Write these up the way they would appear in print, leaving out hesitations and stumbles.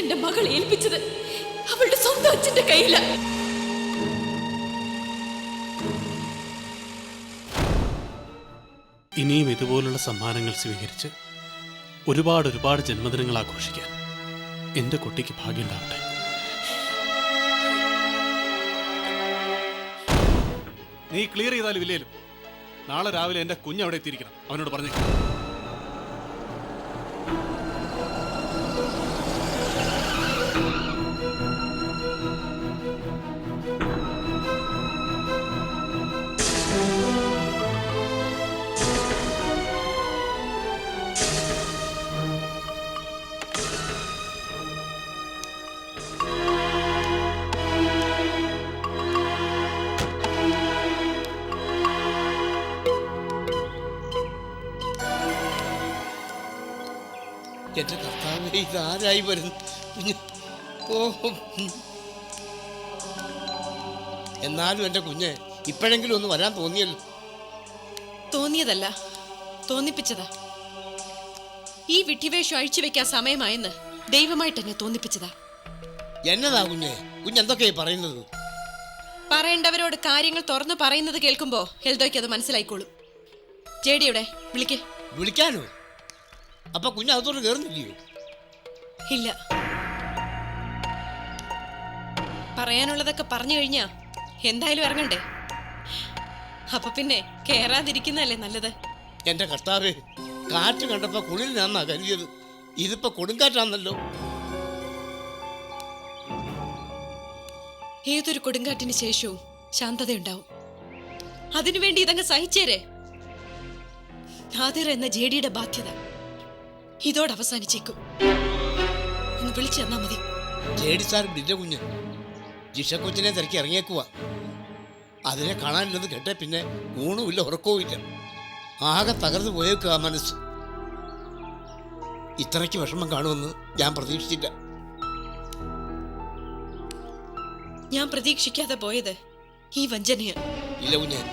എന്റെ മകൾ ഏൽപ്പിച്ചത് അവളുടെ സ്വന്തം അച്ഛന്റെ കയ്യില. ഇനിയും ഇതുപോലുള്ള സമ്മാനങ്ങൾ സ്വീകരിച്ച് ഒരുപാട് ജന്മദിനങ്ങൾ ആഘോഷിക്കാൻ എന്റെ കുട്ടിക്ക് ഭാഗ്യമുണ്ടാവട്ടെ. നീ ക്ലിയർ ചെയ്താലും ഇല്ലേലും നാളെ രാവിലെ എന്റെ കുഞ്ഞവിടെ എത്തിയിരിക്കണം. അവനോട് പറഞ്ഞു. എന്റെ കർത്താവേ, ഇതാരായി വരുന്നു കുഞ്ഞ്? ഓ, എന്നാലും എന്റെ കുഞ്ഞ് ഇപ്പോഴെങ്കിലും ഒന്ന് വരാൻ തോന്നിയല്ലോ. തോന്നിയതല്ല, തോന്നിപ്പിച്ചതാ. ഈ വിട്ടിവേഷം അഴിച്ചു വെക്കാൻ സമയമായെന്ന് ദൈവമായിട്ട് എന്നെ തോന്നിപ്പിച്ചതാ. എന്നതാ കുഞ്ഞ്? കുഞ്ഞെന്തൊക്കെയാ പറയുന്നത്? പറയേണ്ടവരോട് കാര്യങ്ങൾ തുറന്നു പറയുന്നത് കേൾക്കുമ്പോ എൽദോയ്ക്ക് അത് മനസ്സിലായിക്കോളും. ജേഡിയുടെ വിളിക്കേ. വിളിക്കാനോ? അപ്പൊ കുഞ്ഞ് അതോട് കയറുന്നില്ലയോ? ഇല്ല, പറയാനുള്ളതൊക്കെ പറഞ്ഞു കഴിഞ്ഞാ എന്തായാലും ഇറങ്ങണ്ടേ. അപ്പൊ പിന്നെ കേറാതിരിക്കുന്നല്ലേ നല്ലത്. എന്റെ കർത്താവേ, കാറ്റ് കണ്ടപ്പോ കുളിരിനാന്നാ കരുതിയത്. ഇതിപ്പോ കൊടുങ്കാറ്റാന്നല്ലോ. ഏതൊരു കൊടുങ്കാറ്റിന് ശേഷവും ശാന്തതയുണ്ടാവും. അതിനുവേണ്ടി ഇതങ്ങ് സഹിച്ചേരെ. നാദിർ എന്ന ജേഡിയുടെ ബാധ്യത ഇതോടെ അവസാനിച്ചേക്കും. ഒന്ന് വിളിച്ചു തന്നാ മതി. ജേഡി സാർ ഇല്ല കുഞ്ഞ്. ജിഷ കൊച്ചിനെ തിരക്കി ഇറങ്ങിയേക്കുവാ. അതിനെ കാണാനില്ലെന്ന് കേട്ടേ പിന്നെ ഊണുമില്ല ഉറക്കവും ഇല്ല. ആകെ തകർന്നു പോയേക്കുക മനസ്സ്. ഇത്രയ്ക്ക് വിഷമം കാണുമെന്ന് ഞാൻ പ്രതീക്ഷിച്ചില്ല. ഞാൻ പ്രതീക്ഷിക്കാതെ പോയത് ഈ വഞ്ചനയാ. ഇല്ല കുഞ്ഞ്,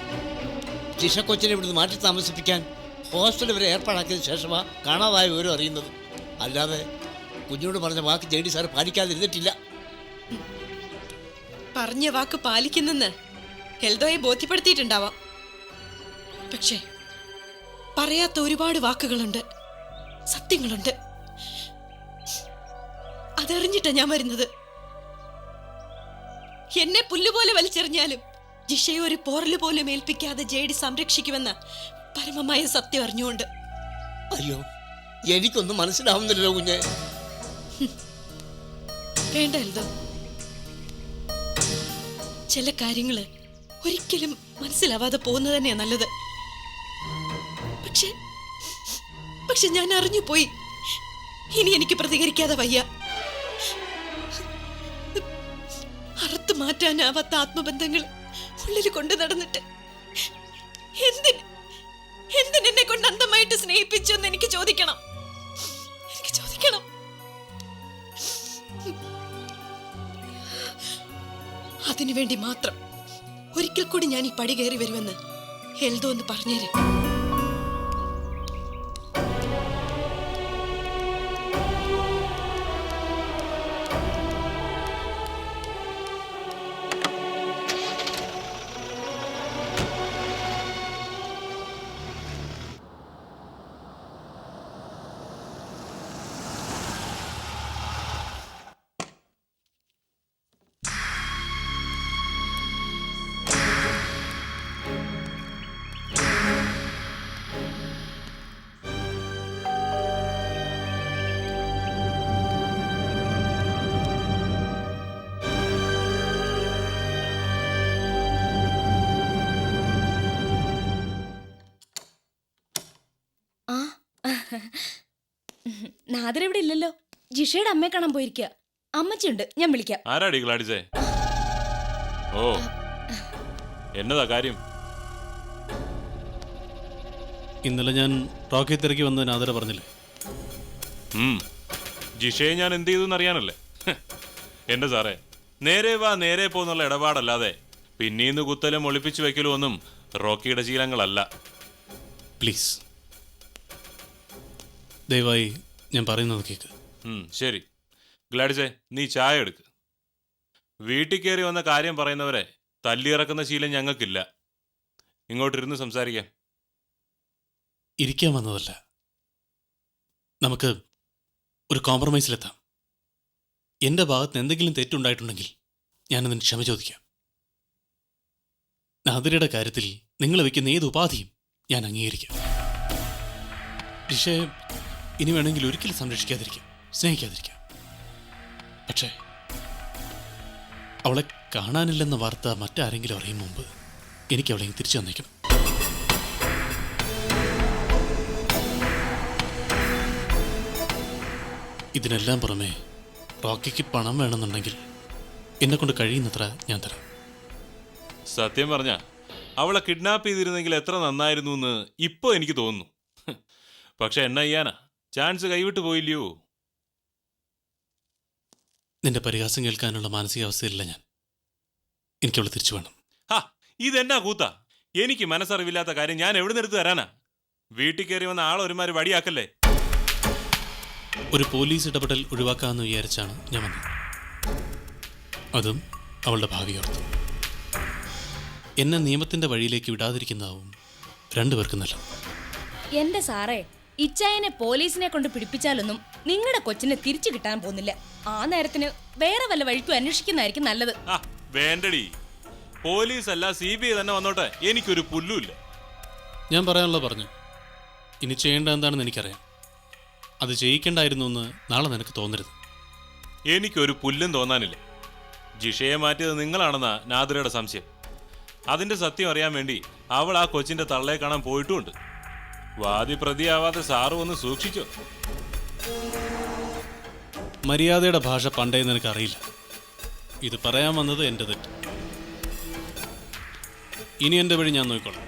ജിഷ കൊച്ചിനെ ഇവിടുന്ന് മാറ്റി താമസിപ്പിക്കാൻ ഹോസ്റ്റൽ വരെ ഏർപ്പാടാക്കിയതിന് ശേഷമാ കാണാതായ വിവരം അറിയുന്നത്. അല്ലാതെ കുഞ്ഞോട് പറഞ്ഞ വാക്ക് ജേഡി സാർ പാലിക്കാതിരുന്നിട്ടില്ല. പറഞ്ഞ വാക്ക് പാലിക്കുന്നെന്ന് എൽദോയെ ബോധ്യപ്പെടുത്തിയിട്ടുണ്ടാവാം. പക്ഷേ പറയാത്ത ഒരുപാട് വാക്കുകളുണ്ട്, സത്യങ്ങളുണ്ട്. അതറിഞ്ഞിട്ടാ ഞാൻ വരുന്നത്. എന്നെ പുല്ലുപോലെ വലിച്ചെറിഞ്ഞാലും ജിഷയെ ഒരു പോറല് പോലും ഏൽപ്പിക്കാതെ ജേഡി സംരക്ഷിക്കുമെന്ന പരമമായ സത്യം അറിഞ്ഞുകൊണ്ട്. അയ്യോ, എനിക്കൊന്നും മനസ്സിലാവുന്നില്ലല്ലോ കുഞ്ഞെ. വേണ്ട എൽദോ, ചില കാര്യങ്ങള് ഒരിക്കലും മനസ്സിലാവാതെ പോകുന്നത് തന്നെയാ നല്ലത്. പക്ഷെ ഞാൻ അറിഞ്ഞു പോയി. ഇനി എനിക്ക് പ്രതികരിക്കാതെ വയ്യ. അറുത്തു മാറ്റാനാവാത്ത ആത്മബന്ധങ്ങൾ ഉള്ളിൽ കൊണ്ടു നടന്നിട്ട് എന്തിനെന്നെ കൊണ്ട് അന്ധമായിട്ട് സ്നേഹിപ്പിച്ചു എന്ന് എനിക്ക് ചോദിക്കണം. അതിനുവേണ്ടി മാത്രം ഒരിക്കൽ കൂടി ഞാൻ ഈ പടി കയറി വരുമെന്ന് എൽദോ എന്ന് പറഞ്ഞേരെ. നാദിർ ഇവിടെ ഇല്ലല്ലോ. ജിഷയുടെ അമ്മയെ കാണാൻ പോയിരിക്കുക. അമ്മച്ചിയുണ്ട്, ഞാൻ വിളിക്കാം. ആരാടി ഗ്ലാഡിസേ? ഓ, എന്നതാ കാര്യം? ഇന്നലെ ഞാൻ റോക്കി തിരക്കി വന്ന് നാദിറ പറഞ്ഞില്ലേ? ജിഷയെ ഞാൻ എന്ത് ചെയ്തു എന്നറിയാനല്ലേ? എന്റെ സാറേ, നേരെ വാ നേരെ പോന്നുള്ള ഇടപാടല്ലാതെ പിന്നീന്ന് കുത്തലും ഒളിപ്പിച്ചു വെക്കലും ഒന്നും റോക്കിയുടെ ശീലങ്ങളല്ല. പ്ലീസ്, ദയവായി ഞാൻ പറയുന്നത് കേൾക്ക്. ശരി, ഗ്ലാഡിസേ, നീ ചായ എടുക്ക്. വീട്ടിൽ കയറി വന്ന കാര്യം പറയുന്നവരെ തല്ലിയിറക്കുന്ന ശീലം ഞങ്ങൾക്കില്ല. ഇങ്ങോട്ടിരുന്ന് സംസാരിക്കാം. ഇരിക്കാൻ വന്നതല്ല, നമുക്ക് ഒരു കോംപ്രമൈസിലെത്താം. എൻ്റെ ഭാഗത്ത് എന്തെങ്കിലും തെറ്റുണ്ടായിട്ടുണ്ടെങ്കിൽ ഞാനതിന് ക്ഷമ ചോദിക്കാം. നാദിരയുടെ കാര്യത്തിൽ നിങ്ങൾ വയ്ക്കുന്ന ഏത് ഉപാധിയും ഞാൻ അംഗീകരിക്കാം. ജിഷയെ ഇനി വേണമെങ്കിൽ ഒരിക്കലും സംരക്ഷിക്കാതിരിക്കാം, സ്നേഹിക്കാതിരിക്കാം. പക്ഷേ അവളെ കാണാനില്ലെന്ന വാർത്ത മറ്റാരെങ്കിലും അറിയും മുമ്പ് എനിക്ക് അവളെ തിരിച്ചു തന്നേക്കണം. ഇതിനെല്ലാം പുറമെ റോക്കിക്ക് പണം വേണമെന്നുണ്ടെങ്കിൽ എന്നെക്കൊണ്ട് കഴിയുന്നത്ര ഞാൻ തരാം. സത്യം പറഞ്ഞ അവളെ കിഡ്നാപ്പ് ചെയ്തിരുന്നെങ്കിൽ എത്ര നന്നായിരുന്നു എന്ന് ഇപ്പോൾ എനിക്ക് തോന്നുന്നു. പക്ഷെ എന്നാ ചെയ്യാനാ, ചാൻസ് കൈവിട്ട് പോയില്ലയോ. നിന്റെ പരിഹാസം കേൾക്കാനുള്ള മാനസികാവസ്ഥയിലല്ല ഞാൻ. എനിക്കവളെ തിരിച്ചു വേണം. ഹാ, ഇതെന്നാ കൂത്താ? എനിക്ക് മനസ്സറിവില്ലാത്ത കാര്യം ഞാൻ എവിടെ നിന്ന് എടുത്തു തരാനാ? വീട്ടിൽ കയറി വന്ന ആളൊരുമാര് വടിയാക്കല്ലേ. ഒരു പോലീസ് ഇടപെടൽ ഒഴിവാക്കാമെന്ന് വിചാരിച്ചാണ് ഞാൻ വന്നത്. അതും അവളുടെ ഭാവി ഓർത്ത്. എന്നെ നിയമത്തിന്റെ വഴിയിലേക്ക് വിടാതിരിക്കുന്നതാവും രണ്ടുപേർക്കും നല്ലത്. എന്റെ സാറേ, ഇച്ചായനെ പോലീസിനെ കൊണ്ട് പിടിപ്പിച്ചാലൊന്നും നിങ്ങളുടെ കൊച്ചിനെ തിരിച്ചു കിട്ടാൻ പോകുന്നില്ല. ആ നേരത്തിന് വേറെ വല്ല വഴിക്കും അന്വേഷിക്കുന്നതായിരിക്കും നല്ലത്. ആ വേണ്ടടി, പോലീസ് അല്ല CBI തന്നെ വന്നോട്ടെ, എനിക്കൊരു പുല്ലുമില്ല. ഞാൻ പറയാനുള്ളത് പറഞ്ഞു. ഇനി ചെയ്യേണ്ട എന്താണെന്ന് എനിക്കറിയാം. അത് ചെയ്യിക്കണ്ടായിരുന്നു എന്ന് നാളെ നിനക്ക് തോന്നരുത്. എനിക്കൊരു പുല്ലും തോന്നാനില്ല. ജിഷയെ മാറ്റിയത് നിങ്ങളാണെന്നാ നാദിരയുടെ സംശയം. അതിന്റെ സത്യം അറിയാൻ വേണ്ടി അവൾ ആ കൊച്ചിന്റെ തള്ളയെ കാണാൻ പോയിട്ടുമുണ്ട്. വാദി പ്രതിയാവാതെ സാറ് ഒന്ന് സൂക്ഷിച്ചോ. മര്യാദയുടെ ഭാഷ പണ്ടേ നിനക്ക് അറിയില്ല. ഇത് പറയാൻ വന്നത് എൻ്റെ തെറ്റ്. ഇനി എൻ്റെ വഴി ഞാൻ നോക്കിക്കോളാം.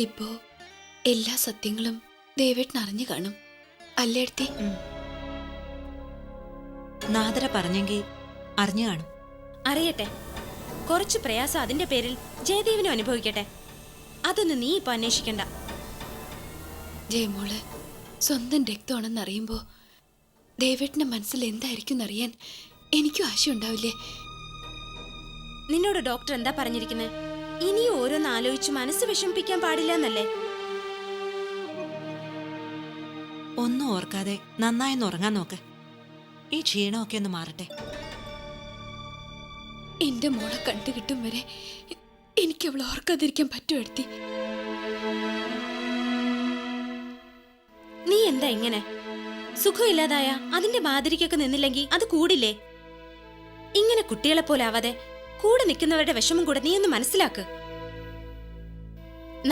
ഇപ്പോ എല്ലാ സത്യങ്ങളും ദേവേട്ടൻ അറിഞ്ഞു കാണും അല്ലേ എടുത്തി? നാദര പറഞ്ഞെങ്കിൽ അറിഞ്ഞു കാണും. അറിയട്ടെ, കുറച്ച് പ്രയാസം അതിന്റെ പേരിൽ ജയദേവിനും അനുഭവിക്കട്ടെ. അതൊന്നും നീ ഇപ്പൊ അന്വേഷിക്കണ്ട. ജയമോള് സ്വന്തം രക്തമാണെന്ന് അറിയുമ്പോ ദേവേട്ടന്റെ മനസ്സിൽ എന്തായിരിക്കും എന്നറിയാൻ എനിക്കും ആശയുണ്ടാവില്ലേ? നിന്നോട് ഡോക്ടർ എന്താ പറഞ്ഞിരിക്കുന്നത്? ഇനിയും ഓരോന്ന് ആലോചിച്ച് മനസ്സ് വിഷമിപ്പിക്കാൻ പാടില്ല എന്നല്ലേ? ഒന്നും ഓർക്കാതെ നന്നായൊന്ന് ഉറങ്ങാൻ നോക്ക്. ഈ ക്ഷീണമൊക്കെ ഒന്ന് മാറട്ടെ. എന്റെ മോളെ കണ്ടുകിട്ടും വരെ എനിക്ക് അവളെ ഓർക്കാതിരിക്കാൻ പറ്റുമോ എടുത്തി? നീ എന്താ ഇങ്ങനെ? സുഖമില്ലാതായ അതിന്റെ മാതിരിക്കൊക്കെ നിന്നില്ലെങ്കിൽ അത് കൂടില്ലേ? ഇങ്ങനെ കുട്ടികളെ പോലെ ആവാതെ കൂടെ നിൽക്കുന്നവരുടെ വിഷമം കൂടെ നീ ഒന്ന് മനസ്സിലാക്ക്.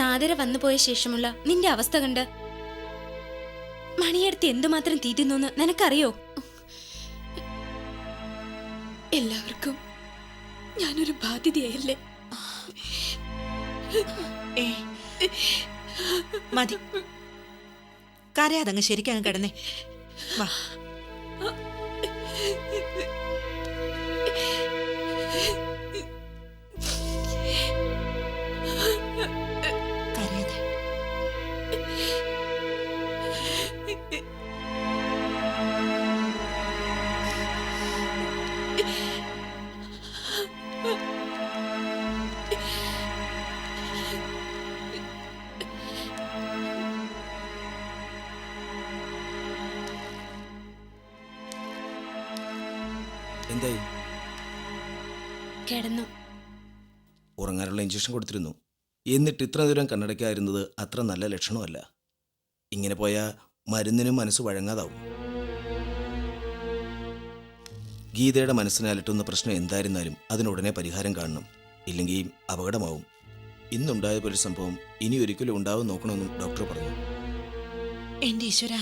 നാദര വന്നുപോയ ശേഷമുള്ള നിന്റെ അവസ്ഥ കണ്ട് മണിയടുത്ത് എന്തുമാത്രം തീറ്റുന്നു നിനക്കറിയോ? എല്ലാവർക്കും ഞാനൊരു ബാധ്യതയായില്ലേ? മതി, കരയാതങ്ങ് ശരിക്കങ്ങ് കിടന്നേ. വാ. കരയാതെ. കിടന്നു. ഉറങ്ങാനുള്ള ഇഞ്ചക്ഷൻ കൊടുത്തിരുന്നു. എന്നിട്ട് ഇത്ര ദൂരം കണ്ണടയ്ക്കാതിരുന്നത് അത്ര നല്ല ലക്ഷണമല്ല. ഇങ്ങനെ പോയാൽ മരുന്നിനും മനസ്സ് വഴങ്ങാതാവും. ഗീതയുടെ മനസ്സിനെ അലട്ടുന്ന പ്രശ്നം എന്തായിരുന്നാലും അതിനുടനെ പരിഹാരം കാണണം. ഇല്ലെങ്കിൽ അപകടമാവും. ഇന്നുണ്ടായ പോലെ സംഭവം ഇനി ഒരിക്കലും ഉണ്ടാവും നോക്കണമെന്നും ഡോക്ടർ പറഞ്ഞു. എന്റെ ഈശ്വര,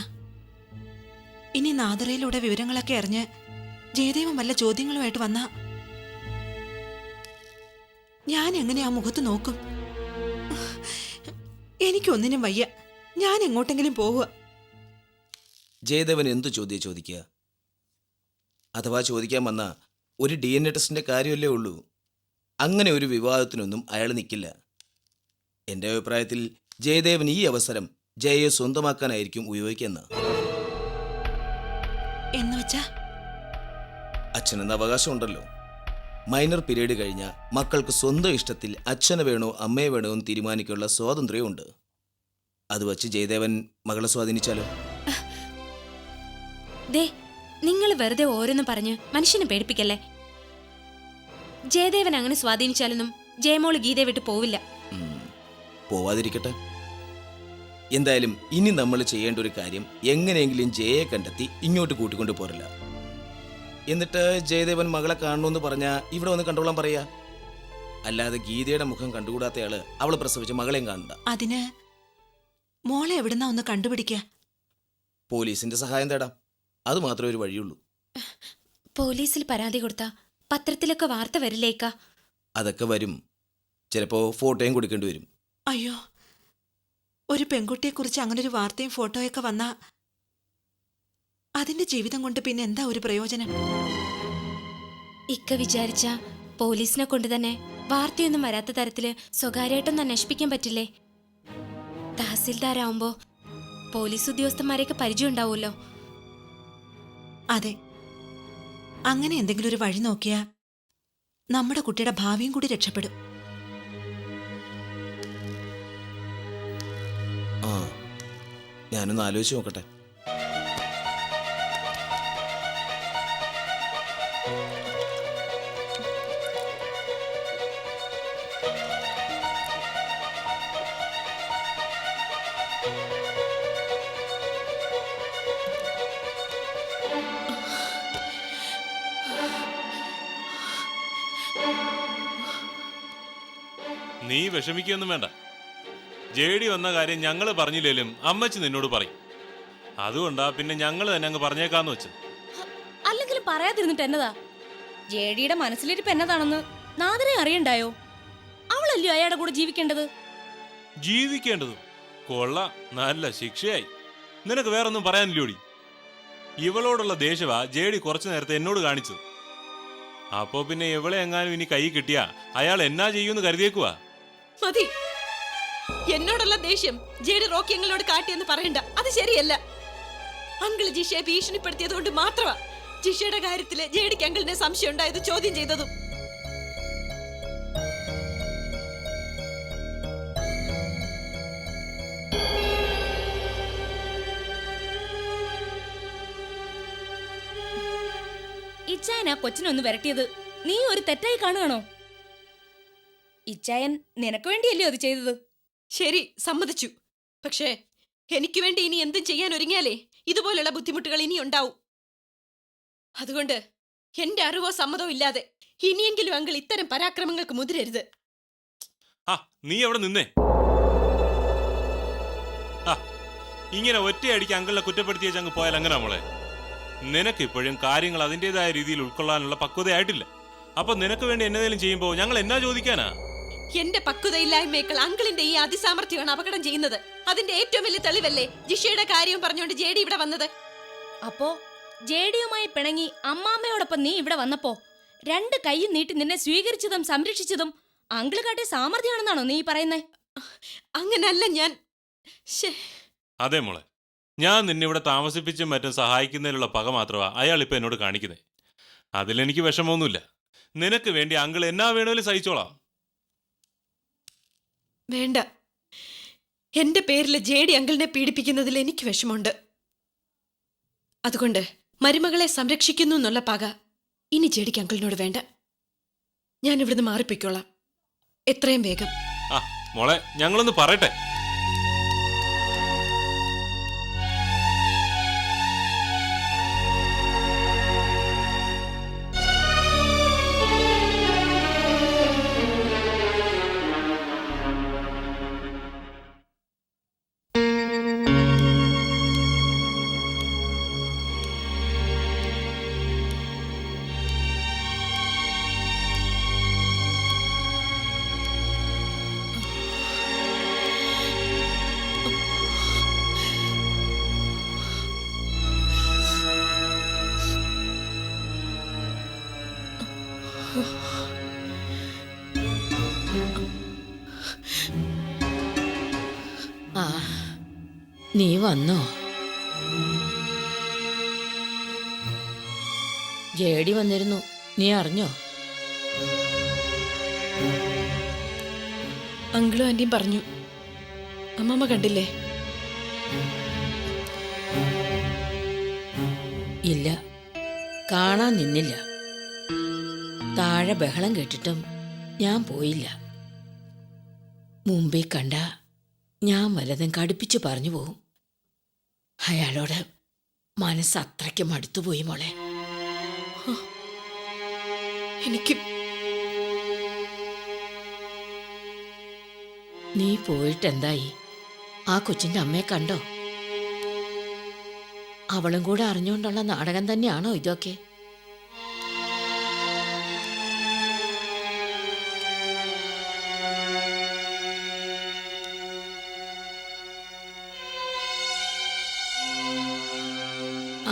ഇനി നാദറയിലൂടെ വിവരങ്ങളൊക്കെ അറിഞ്ഞ് ജയദേവൻ വല്ല ചോദ്യങ്ങളുമായിട്ട് വന്നാ ഞാൻ എങ്ങനെ ആ മുഖത്ത് നോക്കും? എനിക്കൊന്നിനും വയ്യ. ഞാൻ എങ്ങോട്ടെങ്കിലും പോവുക. ജയദേവൻ എന്തു ചോദ്യം ചോദിക്കുക? അഥവാ ചോദിക്കാൻ വന്ന ഒരു DNA ടെസ്റ്റിൻ്റെ കാര്യമല്ലേ ഉള്ളൂ. അങ്ങനെ ഒരു വിവാദത്തിനൊന്നും അയാൾ നിൽക്കില്ല. എൻ്റെ അഭിപ്രായത്തിൽ ജയദേവൻ ഈ അവസരം ജയയെ സ്വന്തമാക്കാനായിരിക്കും ഉപയോഗിക്കുന്ന. എന്നുവെച്ചാ അച്ഛനെന്ന അവകാശമുണ്ടല്ലോ. മൈനർ പീരീഡ് കഴിഞ്ഞ മക്കൾക്ക് സ്വന്തം ഇഷ്ടത്തിൽ അച്ഛനെ വേണോ അമ്മയെ വേണോ എന്ന് തീരുമാനിക്കാനുള്ള സ്വാതന്ത്ര്യമുണ്ട്. അത് വച്ച് ജയദേവൻ മകളെ സ്വാധീനിച്ചാലോ? ദേ, നിങ്ങൾ വെറുതെ ഓരോന്നും പറഞ്ഞ് മനുഷ്യനെ പേടിപ്പിക്കല്ലേ. ജയദേവൻ അങ്ങനെ സ്വാധീനിച്ചാലൊന്നും ജയമോള് ഗീതയെ വിട്ട് പോവില്ല. പോവാതിരിക്കട്ടെ. എന്തായാലും ഇനി നമ്മൾ ചെയ്യേണ്ട ഒരു കാര്യം എങ്ങനെയെങ്കിലും ജയയെ കണ്ടെത്തി ഇങ്ങോട്ട് കൂട്ടിക്കൊണ്ടു പോരില്ല. എന്നിട്ട് ജയദേവൻ മകളെ കാണണമെന്ന് പറഞ്ഞാൽ ഇവിടെ വന്ന് കണ്ടോളാൻ പറയാ. അല്ലാതെ ഗീതയുടെ മുഖം കണ്ടുകൂടാത്തയാള് അവള് പ്രസവിച്ച മകളെയും കാണണ്ട. അതിന് മോളെ എവിടുന്നാ ഒന്ന് കണ്ടുപിടിക്കുക? പോലീസിന്റെ സഹായം തേടാം. അത് മാത്രമേ ഒരു വഴിയുള്ളൂ. പോലീസിൽ പരാതി കൊടുത്താ പത്രത്തിലൊക്കെ വാർത്ത വരില്ലേക്കാ? അതൊക്കെ വരും. ചിലപ്പോൾ ഫോട്ടോയും കൊടുക്കേണ്ടി വരും. അയ്യോ, ഒരു പെൺകുട്ടിയെക്കുറിച്ച് അങ്ങനെ ഒരു വാർത്തയും ഫോട്ടോയൊക്കെ വന്നാ അതിന്റെ ജീവിതം കൊണ്ട് പിന്നെ എന്താ ഒരു പ്രയോജനം? ഇക്ക വിചാരിച്ച പോലീസിനെ കൊണ്ട് തന്നെ വാർത്തയൊന്നും വരാത്ത തരത്തില് സ്വകാര്യമായിട്ടൊന്നും അന്വേഷിപ്പിക്കാൻ പറ്റില്ലേ? തഹസിൽദാരാവുമ്പോ പോലീസ് ഉദ്യോഗസ്ഥന്മാരെയൊക്കെ പരിചയം ഉണ്ടാവുമല്ലോ. അതെ, അങ്ങനെ എന്തെങ്കിലും ഒരു വഴി നോക്കിയാ നമ്മുടെ കുട്ടിയുടെ ഭാവിയും കൂടി രക്ഷപ്പെടും. ആ, ഞാനൊന്ന് ആലോചിച്ച് നോക്കട്ടെ. നീ വിഷമിക്കൊന്നും വേണ്ട. ജേഡി വന്ന കാര്യം ഞങ്ങൾ പറഞ്ഞില്ലേലും അമ്മച്ചി നിന്നോട് പറയും. അതുകൊണ്ടാ പിന്നെ ഞങ്ങൾ തന്നെ അങ്ങ് പറഞ്ഞേക്കാന്ന് വെച്ചു. അല്ലെങ്കിലും പറയാതിരുന്നിട്ട് എന്നതാ? ജേഡിയുടെ മനസ്സിലിരിപ്പ് എന്നതാണെന്ന് നാദരെ അറിയണ്ടായോ? അവളല്ലയോ അയാളുടെ കൂടെ ജീവിക്കേണ്ടത്? ജീവിക്കേണ്ടത് കൊള്ള, നല്ല ശിക്ഷയായി. നിനക്ക് വേറൊന്നും പറയാനില്ലോടി? ഇവളോടുള്ള ദേഷ്യവാ ജേഡി കുറച്ചു നേരത്തെ എന്നോട് കാണിച്ചത്. അപ്പോ പിന്നെ ഇവളെ എങ്ങാനും ഇനി കൈ കിട്ടിയാ അയാൾ എന്നാ ചെയ്യൂന്ന് കരുതിയേക്കുവാ. മതി. എന്നോടുള്ള ദേഷ്യം ജേഡി റോക്കി അങ്കിളിനോട് കാട്ടിയെന്ന് പറയണ്ട. അത് ശരിയല്ല. അങ്കിള് ജിഷയെ ഭീഷണിപ്പെടുത്തിയത് കൊണ്ട് മാത്രമാ ജിഷയുടെ കാര്യത്തില് ജേഡിക്ക് അങ്കിളിനെ സംശയം ഉണ്ടായത് ചോദ്യം ചെയ്തതും. ഇച്ചായൻ ആ കൊച്ചിനൊന്ന് വരട്ടിയത് നീ ഒരു തെറ്റായി കാണുകയാണോ? ഇച്ചായൻ നിനക്ക് വേണ്ടിയല്ലേ അത് ചെയ്തത്? ശരി, സമ്മതിച്ചു. പക്ഷേ എനിക്ക് വേണ്ടി ഇനി എന്തും ചെയ്യാൻ ഒരുങ്ങിയാലേ ഇതുപോലുള്ള ബുദ്ധിമുട്ടുകൾ ഇനി ഉണ്ടാവും. അതുകൊണ്ട് എന്റെ അറിവോ സമ്മതവും ഇല്ലാതെ ഇനിയെങ്കിലും അങ്കിൾ ഇത്തരം പരാക്രമങ്ങൾക്ക് മുതിരരുത്. ആ, നീ എവിടെ നിന്നേ? ആ, ഇങ്ങനെ ഒറ്റയടിക്ക് അങ്കിളിനെ കുറ്റപ്പെടുത്തിയ ചങ്ങ് പോയാൽ അങ്ങനെ മോളെ. നിനക്കിപ്പോഴും കാര്യങ്ങൾ അതിൻ്റെതായ രീതിയിൽ ഉൾക്കൊള്ളാനുള്ള പക്വതയായിട്ടില്ല. അപ്പൊ നിനക്ക് വേണ്ടി എന്നതേലും ചെയ്യുമ്പോ ഞങ്ങൾ എന്നാ ചോദിക്കാനാ? എന്റെ പക്വതയില്ലായ്മയേക്കാൾ അങ്കിളിന്റെ ഈ അതിസാമർഥ്യമാണ് അപകടം ചെയ്യുന്നത്. അതിന്റെ ഏറ്റവും വലിയ തെളിവല്ലേ ജിഷയുടെ കാര്യം പറഞ്ഞുകൊണ്ട് ജേഡി ഇവിടെ വന്നത്? അപ്പോ ജേഡിയുമായി പിണങ്ങി അമ്മാമ്മയോടൊപ്പം നീ ഇവിടെ വന്നപ്പോ രണ്ട് കൈയും നീട്ടി നിന്നെ സ്വീകരിച്ചതും സംരക്ഷിച്ചതും അങ്കിള് കാട്ടിയ സാമർഥ്യമാണെന്നാണോ നീ പറയുന്നേ? അങ്ങനല്ല ഞാൻ. അതെ മോളെ, ഞാൻ നിന്നെ ഇവിടെ താമസിപ്പിച്ചും മറ്റും സഹായിക്കുന്നതിലുള്ള പക മാത്രമാ അയാൾ ഇപ്പൊ എന്നോട് കാണിക്കുന്നത്. അതിലെനിക്ക് വിഷമമൊന്നുമില്ല. നിനക്ക് വേണ്ടി അങ്കിൾ എന്നാ വേണേലും സഹിച്ചോളാം. വേണ്ട, എന്റെ പേരിൽ ജേഡി അങ്കിളിനെ പീഡിപ്പിക്കുന്നതിൽ എനിക്ക് വിഷമമുണ്ട്. അതുകൊണ്ട് മരുമകളെ സംരക്ഷിക്കുന്നു എന്നുള്ള പക ഇനി ജേഡിക്ക് അങ്കിളിനോട് വേണ്ട. ഞാൻ ഇവിടുന്ന് മാറിപ്പോയിക്കോളാം, എത്രയും വേഗം. ആ മോളെ, ഞങ്ങളൊന്ന് പറയട്ടെ. ആ, നീ വന്നോ? ജേഡി വന്നിരുന്നു, നീ അറിഞ്ഞോ? അങ്കിളും ആന്റിയും പറഞ്ഞു. അമ്മമ്മ കണ്ടില്ലേ? ഇല്ല, കാണാൻ നിന്നില്ല. താഴെ ബഹളം കേട്ടിട്ടും ഞാൻ പോയില്ല. മുമ്പേ കണ്ട ഞാൻ വല്ലതും കടുപ്പിച്ചു പറഞ്ഞു പോവും. അയാളോട് മനസ്സ് അത്രയ്ക്ക് മടുത്തുപോയി മോളെ. എനിക്ക് നീ പോയിട്ടെന്തായി? ആ കൊച്ചിന്റെ അമ്മയെ കണ്ടോ? അവളും കൂടെ അറിഞ്ഞുകൊണ്ടുള്ള നാടകം തന്നെയാണോ ഇതൊക്കെ?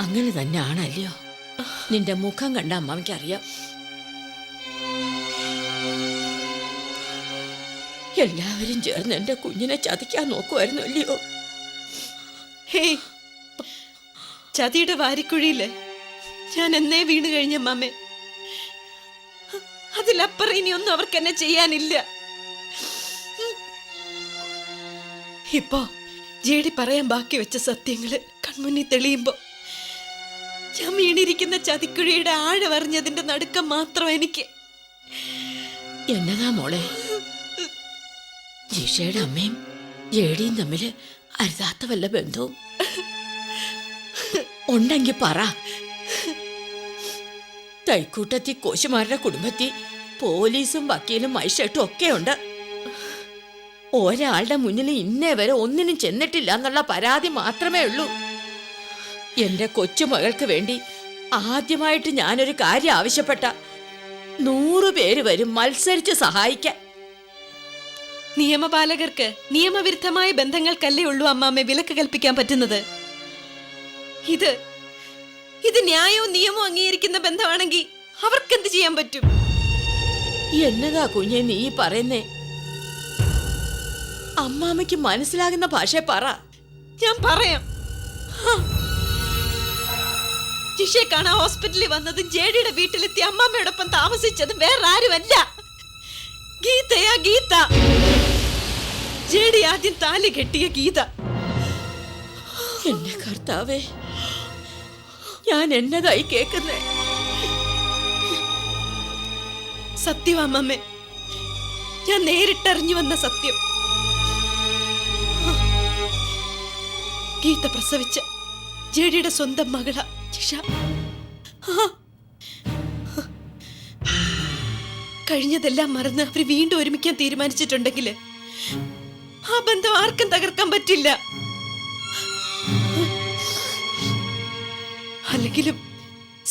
അങ്ങനെ തന്നെ ആണല്ലയോ? നിന്റെ മുഖം കണ്ട അമ്മയ്ക്കറിയാം. എല്ലാവരും ചേർന്ന് എന്റെ കുഞ്ഞിനെ ചതിക്കാൻ നോക്കുമായിരുന്നു അല്ലയോ? ഹേയ്, ചതിയുടെ വാരിക്കുഴിയില് ഞാൻ എന്നേ വീണ് കഴിഞ്ഞ അമ്മാമ്മേ. അതിലപ്പുറം ഇനിയൊന്നും അവർക്ക് എന്നെ ചെയ്യാനില്ല. ഇപ്പോ ജേഡി പറയാൻ ബാക്കി വെച്ച സത്യങ്ങള് കൺമുന്നിൽ തെളിയുമ്പോ ഞാൻ വീണിരിക്കുന്ന ചതിക്കുഴിയുടെ ആഴമറിഞ്ഞതിന്റെ നടുക്കം മാത്രം എനിക്ക്. എന്നതാ മോളെ? ജിഷയുടെ അമ്മയും ജേഡിയും തമ്മില് അരുതാത്ത വല്ല ബന്ധവും ഉണ്ടെങ്കിൽ പറ. തൈക്കൂട്ടത്തി കോശിമാരുടെ കുടുംബത്തിൽ പോലീസും വക്കീലും മൈഷട്ടും ഒക്കെ ഉണ്ട്. ഒരാളുടെ മുന്നിൽ ഇന്നേ വരെ ഒന്നിനും ചെന്നിട്ടില്ല എന്നുള്ള പരാതി മാത്രമേ ഉള്ളൂ. എന്റെ കൊച്ചുമകൾക്ക് വേണ്ടി ആദ്യമായിട്ട് ഞാനൊരു കാര്യം ആവശ്യപ്പെട്ട 100 പേര് വരും മത്സരിച്ച് സഹായിക്കാൻ. നിയമപാലകർക്ക് നിയമവിരുദ്ധമായ ബന്ധങ്ങൾക്കല്ലേ ഉള്ളൂ അമ്മാമ്മെ വിലക്ക് കൽപ്പിക്കാൻ പറ്റുന്നത്. ഇത് ന്യായവും നിയമവും അംഗീകരിക്കുന്ന ബന്ധമാണെങ്കിൽ അവർക്ക് എന്ത് ചെയ്യാൻ പറ്റും? എന്നതാ കുഞ്ഞെ നീ പറയുന്നേ? അമ്മാമ്മയ്ക്ക് മനസ്സിലാകുന്ന ഭാഷ പറ. ഞാൻ പറയാം. ജിഷയെ കാണാൻ ഹോസ്പിറ്റലിൽ വന്നതും ജേഡിയുടെ വീട്ടിലെത്തി അമ്മാമ്മയോടൊപ്പം താമസിച്ചതും വേറെ ആരുമല്ല, ഗീതയാ. ഗീത, ജേഡി ആദ്യം താലി കെട്ടിയ ഗീത. എന്റെ കർത്താവേ, ഞാൻ എന്നതായി കേക്കുന്നേ? സത്യം അമ്മമ്മേ, ഞാൻ നേരിട്ടറിഞ്ഞു വന്ന സത്യം. ഗീത പ്രസവിച്ച ജേഡിയുടെ സ്വന്തം മകള ജിഷ. കഴിഞ്ഞതെല്ലാം മറന്ന് അവർ വീണ്ടും ഒരുമിക്കാൻ തീരുമാനിച്ചിട്ടുണ്ടെങ്കിൽ ആ ബന്ധം ആർക്കും തകർക്കാൻ പറ്റില്ല. അല്ലെങ്കിലും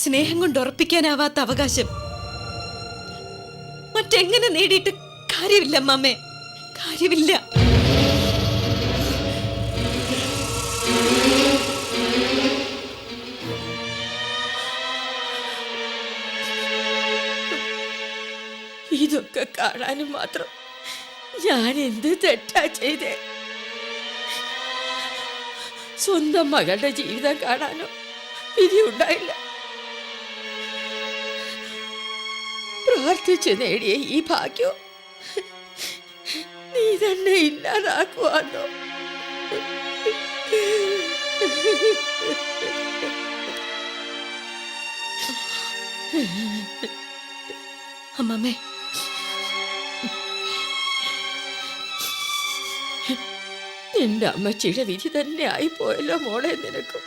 സ്നേഹം കൊണ്ട് ഉറപ്പിക്കാനാവാത്ത അവകാശം മറ്റെങ്ങനെ നേടിയിട്ട് കാര്യമില്ല അമ്മമ്മേ, കാര്യമില്ല. ഇതൊക്കെ കാണാനും മാത്രം ഞാൻ എന്ത് തെറ്റാ ചെയ്തേ? സ്വന്തം മകളുടെ ജീവിതം കാണാനോ വിധി ഉണ്ടായില്ല. പ്രാർത്ഥിച്ചു നേടിയ ഈ ഭാഗ്യം നീ തന്നെ ഇല്ലാതാക്കുവാന്നോ? അമ്മമ്മേ, നിന്റെ അമ്മച്ചിയുടെ വിധി തന്നെ ആയിപ്പോയല്ലോ മോളെ നിനക്കും.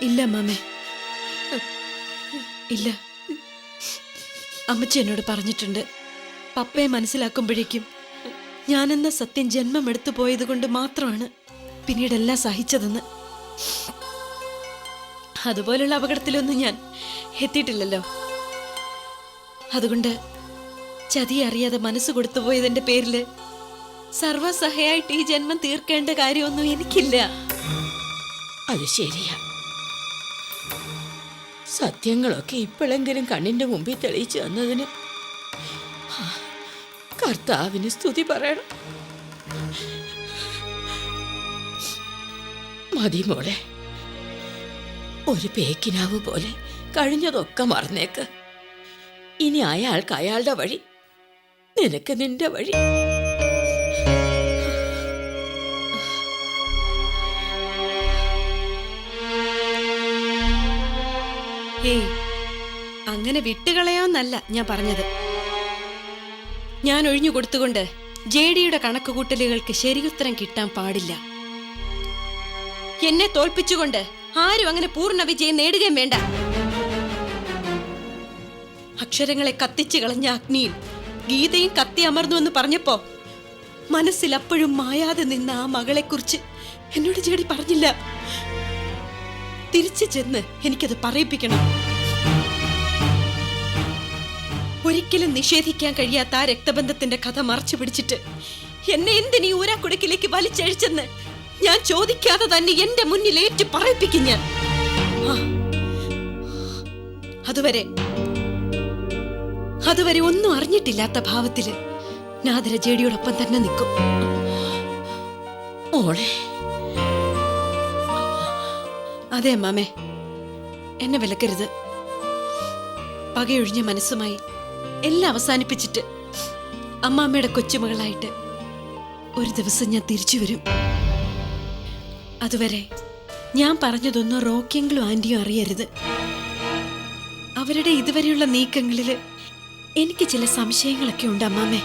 ഇല്ല അമ്മാമേ, ഇല്ല. അമ്മച്ചി എന്നോട് പറഞ്ഞിട്ടുണ്ട്, പപ്പയെ മനസ്സിലാക്കുമ്പോഴേക്കും ഞാനെന്ന സത്യം ജന്മം എടുത്തു പോയത് കൊണ്ട് മാത്രമാണ് പിന്നീടെല്ലാം സഹിച്ചതെന്ന്. അതുപോലുള്ള അപകടത്തിലൊന്നും ഞാൻ എത്തിയിട്ടില്ലല്ലോ. അതുകൊണ്ട് ചതി അറിയാതെ മനസ്സ് കൊടുത്തുപോയതിന്റെ പേരില് സർവസഹയായിട്ട് ഈ ജന്മം തീർക്കേണ്ട കാര്യമൊന്നും എനിക്കില്ല. അത് ശരിയാ. സത്യങ്ങളൊക്കെ ഇപ്പോഴെങ്കിലും കണ്ണിന്റെ മുമ്പിൽ തെളിയിച്ചു തന്നതിന് കർത്താവിന് സ്തുതി പറയണം. മതി മോളെ, ഒരു പേക്കിനാവ് പോലെ കഴിഞ്ഞതൊക്കെ മറന്നേക്ക്. ഇനി അയാൾക്ക് അയാളുടെ വഴി, നിനക്ക് നിന്റെ വഴി. ഏയ്, അങ്ങനെ വിട്ടുകളയാന്നല്ല ഞാൻ പറഞ്ഞത്. ഞാൻ ഒഴിഞ്ഞു കൊടുത്തുകൊണ്ട് ജെഡിയുടെ കണക്കുകൂട്ടലുകൾക്ക് ശരിയുത്തരം കിട്ടാൻ പാടില്ല. എന്നെ തോൽപ്പിച്ചുകൊണ്ട് ആരും അങ്ങനെ പൂർണ്ണ വിജയം നേടുകയും വേണ്ട. അക്ഷരങ്ങളെ കത്തിച്ചു കളഞ്ഞ അഗ്നിയിൽ ഗീതയും കത്തി അമർന്നു എന്ന് പറഞ്ഞപ്പോ മനസ്സിൽ അപ്പോഴും മായാതെ നിന്ന ആ മകളെക്കുറിച്ച് എന്നോട് ജെഡി പറഞ്ഞില്ല. തിരിച്ചു ചെന്ന് എനിക്കത് പറയിപ്പിക്കണം. ഒരിക്കലും നിഷേധിക്കാൻ കഴിയാത്ത ആ രക്തബന്ധത്തിന്റെ കഥ മറച്ചു പിടിച്ചിട്ട് എന്നെ എന്തിനീ ഊരാക്കുടുക്കിലേക്ക് വലിച്ചഴിച്ചെന്ന് ഞാൻ ചോദിക്കാതെ തന്നെ എന്റെ മുന്നിൽ ഏറ്റു പറയിപ്പിക്കും ഞാൻ. അതുവരെ ഒന്നും അറിഞ്ഞിട്ടില്ലാത്ത ഭാവത്തില് നാദര ജെഡിയോടൊപ്പം തന്നെ നിൽക്കും. മോളെ, അതെ മാമേ, എന്നെ വിലക്കരുത്. പകയൊഴിഞ്ഞ മനസ്സുമായി എല്ലാം അവസാനിപ്പിച്ചിട്ട് അമ്മാമ്മയുടെ കൊച്ചുമകളായിട്ട് ഒരു ദിവസം ഞാൻ തിരിച്ചു വരും. അതുവരെ ഞാൻ പറഞ്ഞതൊന്നും റോക്കിയെങ്കിലും ആന്റിയും അറിയരുത്. അവരുടെ ഇതുവരെയുള്ള നീക്കങ്ങളില് എനിക്ക് ചില സംശയങ്ങളൊക്കെ ഉണ്ട് അമ്മാമ്മേ.